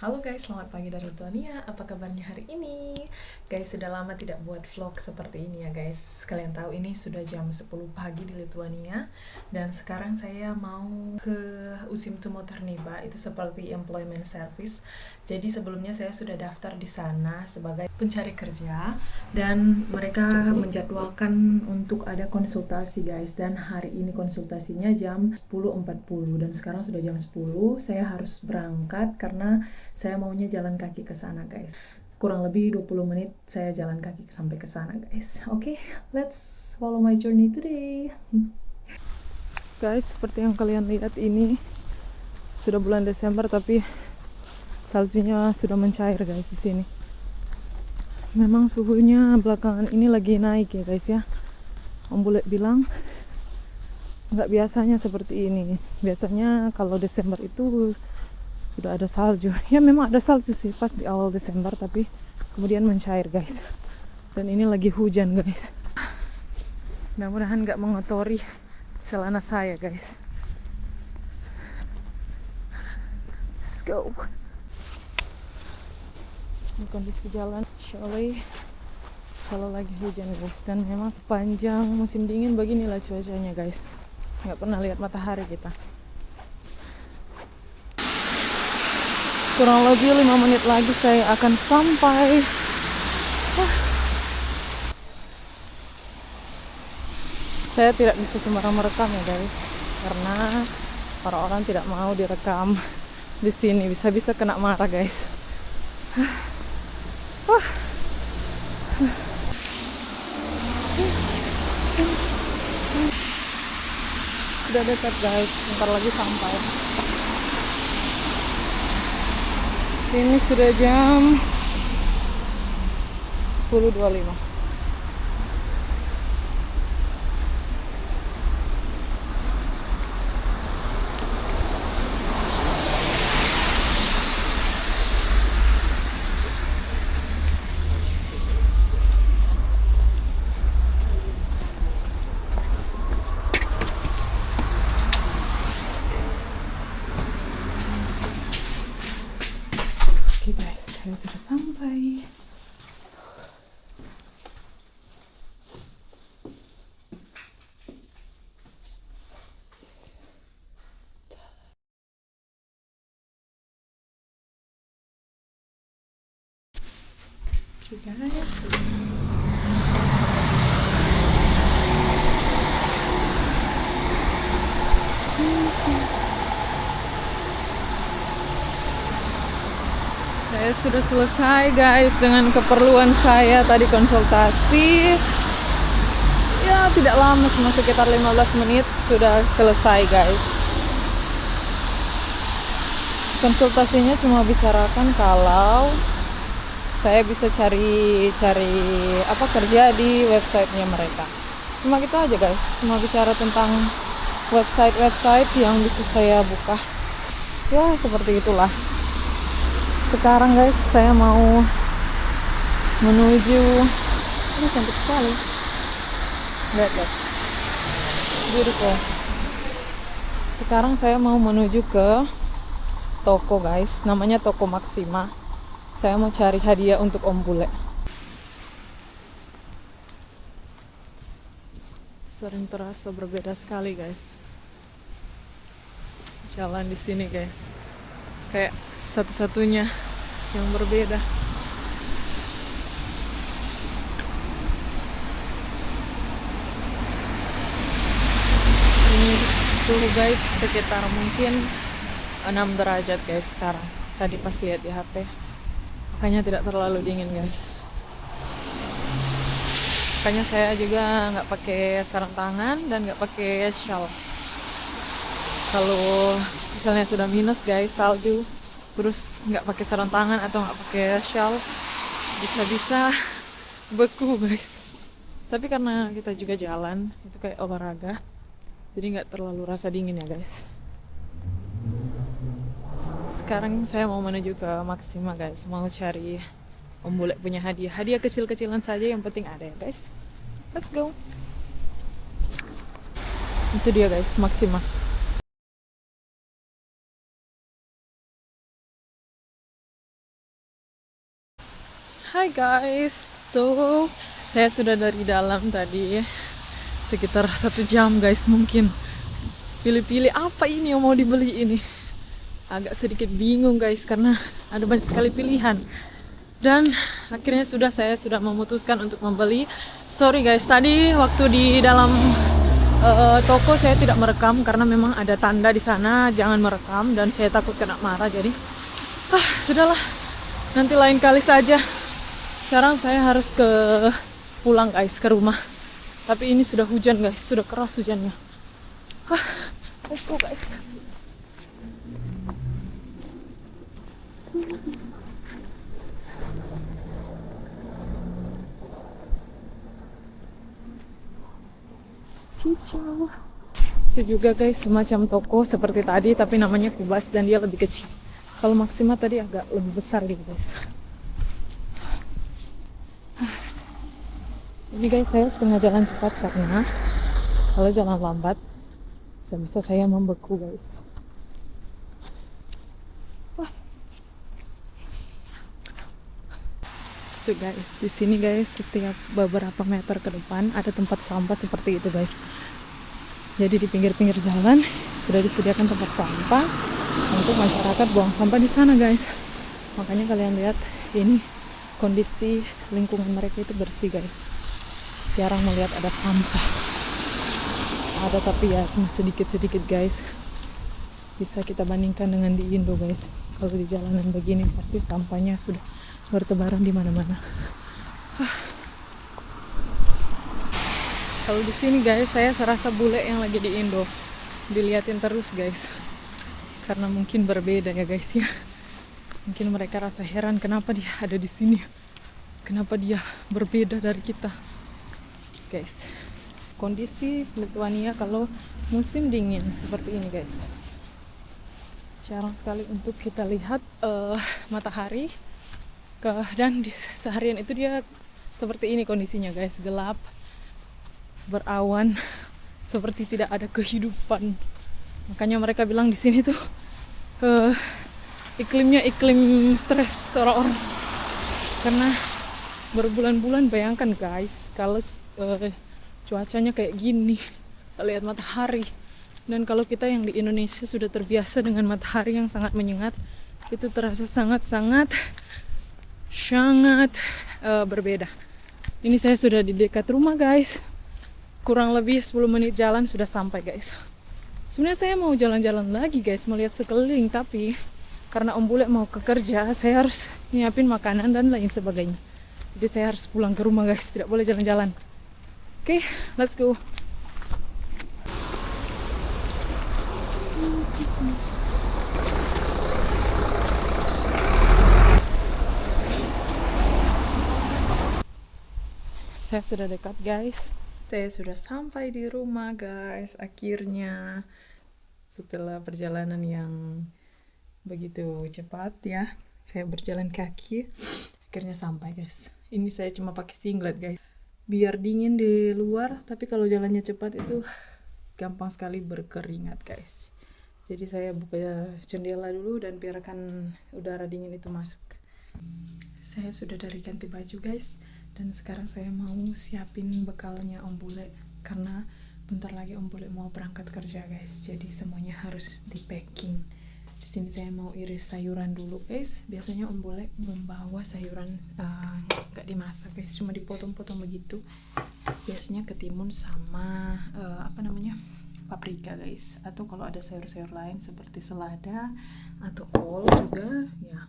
Halo guys, selamat pagi dari Lithuania. Apa kabarnya hari ini? Guys, sudah lama tidak buat vlog seperti ini ya guys. Kalian tahu ini sudah jam 10 pagi di Lithuania. Dan sekarang saya mau ke Užimtumo Tarnyba, itu seperti employment service. Jadi sebelumnya saya sudah daftar di sana sebagai pencari kerja. Dan mereka menjadwalkan untuk ada konsultasi guys. Dan hari ini konsultasinya jam 10.40. Dan sekarang sudah jam 10, saya harus berangkat karena saya maunya jalan kaki ke sana guys. Kurang lebih 20 menit saya jalan kaki sampai ke sana guys. Oke, let's follow my journey today. Guys, seperti yang kalian lihat ini sudah bulan Desember tapi saljunya sudah mencair guys di sini. Memang suhunya belakangan ini lagi naik ya guys ya. Om Bule bilang nggak biasanya seperti ini. Biasanya kalau Desember itu sudah ada salju. Ya memang ada salju sih pas di awal Desember, tapi kemudian mencair guys. Dan ini lagi hujan guys. Mudah-mudahan nggak mengotori celana saya guys. Let's go. Ini kondisi jalan surely kalau lagi hujan guys. Dan memang sepanjang musim dingin beginilah cuacanya guys. Nggak pernah lihat matahari kita. Kurang lebih 5 menit lagi saya akan sampai. Saya tidak bisa sembarang merekam ya guys, karena orang-orang tidak mau direkam di sini, bisa-bisa kena marah guys. Sudah dekat guys, bentar lagi sampai. Ini sudah jam 10.25. Oke guys, saya sudah sampai. Oke guys. Saya sudah selesai guys dengan keperluan saya tadi konsultasi. Ya tidak lama, cuma sekitar 15 menit sudah selesai guys. Konsultasinya cuma bicarakan kalau saya bisa cari apa kerja di websitenya mereka. Cuma gitu aja guys, cuma bicara tentang website yang bisa saya buka. Ya seperti itulah. Sekarang guys saya mau menuju, ini cantik sekali. Lihat guys, beautiful. Sekarang saya mau menuju ke toko guys, namanya toko Maxima. Saya mau cari hadiah untuk Om Bule. Sering terasa berbeda sekali guys. Jalan di sini guys, kayak satu-satunya yang berbeda. Ini suhu guys sekitar mungkin 6 derajat guys sekarang. Tadi pas lihat di HP, makanya tidak terlalu dingin guys. Makanya saya juga nggak pakai sarung tangan dan nggak pakai shawl. Kalau misalnya sudah minus guys, salju, terus nggak pakai sarung tangan atau nggak pakai shawl, bisa-bisa beku guys. Tapi karena kita juga jalan, itu kayak olahraga, jadi nggak terlalu rasa dingin ya guys. Sekarang saya mau menuju ke Maxima guys, mau cari Om Bule punya hadiah kecil-kecilan saja, yang penting ada ya guys. Let's go. Itu dia guys, Maxima. Hai guys, so saya sudah dari dalam tadi sekitar 1 jam guys, mungkin pilih-pilih apa ini yang mau dibeli ini. Agak sedikit bingung guys karena ada banyak sekali pilihan. Dan akhirnya saya sudah memutuskan untuk membeli. Sorry guys, tadi waktu di dalam toko saya tidak merekam karena memang ada tanda di sana jangan merekam dan saya takut kena marah, jadi sudahlah, nanti lain kali saja. Sekarang saya harus pulang guys, ke rumah. Tapi ini sudah hujan guys, sudah keras hujannya. Let's go guys. Hijau. Itu juga guys semacam toko seperti tadi, tapi namanya Kubas dan dia lebih kecil. Kalau Maxima tadi agak lebih besar gitu guys. Ini guys saya setengah jalan cepat karena kalau jalan lambat bisa saya membeku guys. Tuh guys, di sini guys setiap beberapa meter ke depan ada tempat sampah seperti itu guys. Jadi di pinggir-pinggir jalan sudah disediakan tempat sampah untuk masyarakat buang sampah di sana guys. Makanya kalian lihat ini kondisi lingkungan mereka itu bersih guys. Jarang melihat ada sampah. Ada tapi ya cuma sedikit-sedikit guys. Bisa kita bandingkan dengan di Indo guys. Kalau di jalanan begini pasti sampahnya sudah bertebaran di mana-mana. Kalau di sini guys saya serasa bule yang lagi di Indo. Diliatin terus guys. Karena mungkin berbeda ya guys ya. Mungkin mereka rasa heran kenapa dia ada di sini. Kenapa dia berbeda dari kita. Guys, kondisi Lithuania kalau musim dingin seperti ini guys, jarang sekali untuk kita lihat matahari dan seharian itu dia seperti ini kondisinya guys, gelap, berawan, seperti tidak ada kehidupan. Makanya mereka bilang di sini tuh iklimnya iklim stres orang-orang karena berbulan-bulan. Bayangkan guys kalau cuacanya kayak gini, lihat matahari. Dan kalau kita yang di Indonesia sudah terbiasa dengan matahari yang sangat menyengat, itu terasa sangat berbeda. Ini saya sudah di dekat rumah guys, kurang lebih 10 menit jalan sudah sampai guys. Sebenarnya saya mau jalan-jalan lagi guys, melihat sekeliling, tapi karena Om Bule mau ke kerja, saya harus nyiapin makanan dan lain sebagainya. Jadi saya harus pulang ke rumah guys, tidak boleh jalan-jalan. Oke, let's go. Saya sudah dekat guys. Saya sudah sampai di rumah guys. Akhirnya setelah perjalanan yang begitu cepat ya, saya berjalan kaki, akhirnya sampai guys. Ini saya cuma pakai singlet guys. Biar dingin di luar, tapi kalau jalannya cepat itu gampang sekali berkeringat guys. Jadi saya buka jendela dulu dan biarkan udara dingin itu masuk. Saya sudah dari ganti baju guys, dan sekarang saya mau siapin bekalnya Om Bule karena bentar lagi Om Bule mau berangkat kerja guys. Jadi semuanya harus di packing. Di sini saya mau iris sayuran dulu guys. Biasanya Om Bule membawa sayuran gak dimasak guys, cuma dipotong-potong begitu. Biasanya ketimun sama paprika guys. Atau kalau ada sayur-sayur lain seperti selada atau kol juga ya.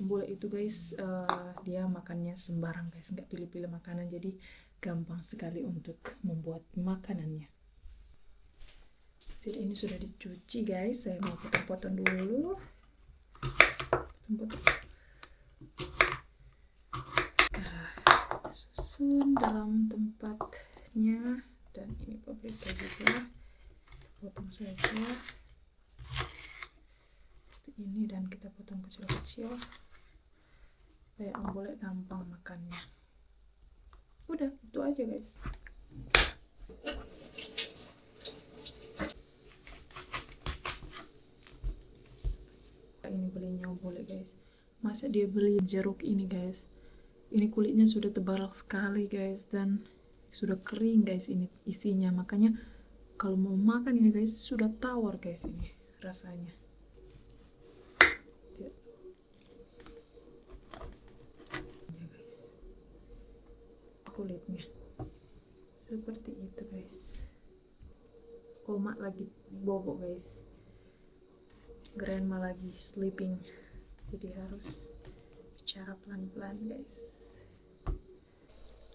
Om Bule itu guys dia makannya sembarang guys, nggak pilih-pilih makanan, jadi gampang sekali untuk membuat makanannya. Jadi ini sudah dicuci guys, saya mau potong-potong dulu. Susun dalam tempatnya, dan ini paprika juga potong saja seperti ini, dan kita potong kecil-kecil supaya Om Bule gampang makannya. Udah, itu aja guys. Ini belinya Om Bule guys, Masa dia beli jeruk ini guys, ini kulitnya sudah tebal sekali guys, dan sudah kering guys ini isinya, makanya kalau mau makan ini guys sudah tawar guys ini rasanya. Ya guys, kulitnya seperti itu guys. Oma lagi bobo guys, grandma lagi sleeping, jadi harus bicara pelan-pelan guys.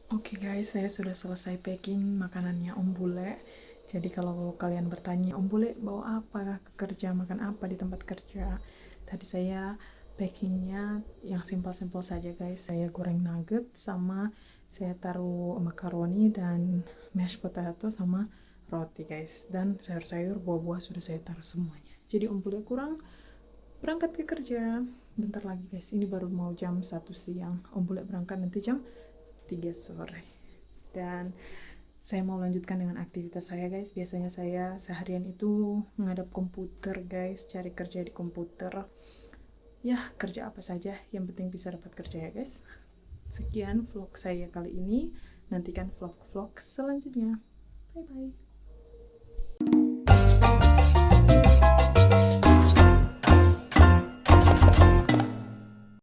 Oke guys, saya sudah selesai packing makanannya Om Bule. Jadi kalau kalian bertanya, Om Bule bawa apa ke kerja, makan apa di tempat kerja? Tadi saya packingnya yang simpel-simpel saja guys. Saya goreng nugget, sama saya taruh makaroni dan mashed potato sama roti guys. Dan sayur-sayur, buah-buah sudah saya taruh semuanya. Jadi Om Bule kurang berangkat ke kerja bentar lagi guys. Ini baru mau jam 1 siang. Om Bule berangkat nanti jam 3 sore. Dan saya mau lanjutkan dengan aktivitas saya guys. Biasanya saya seharian itu menghadap komputer guys, cari kerja di komputer. Ya, kerja apa saja, yang penting bisa dapat kerja ya guys. Sekian vlog saya kali ini. Nantikan vlog-vlog selanjutnya. Bye bye.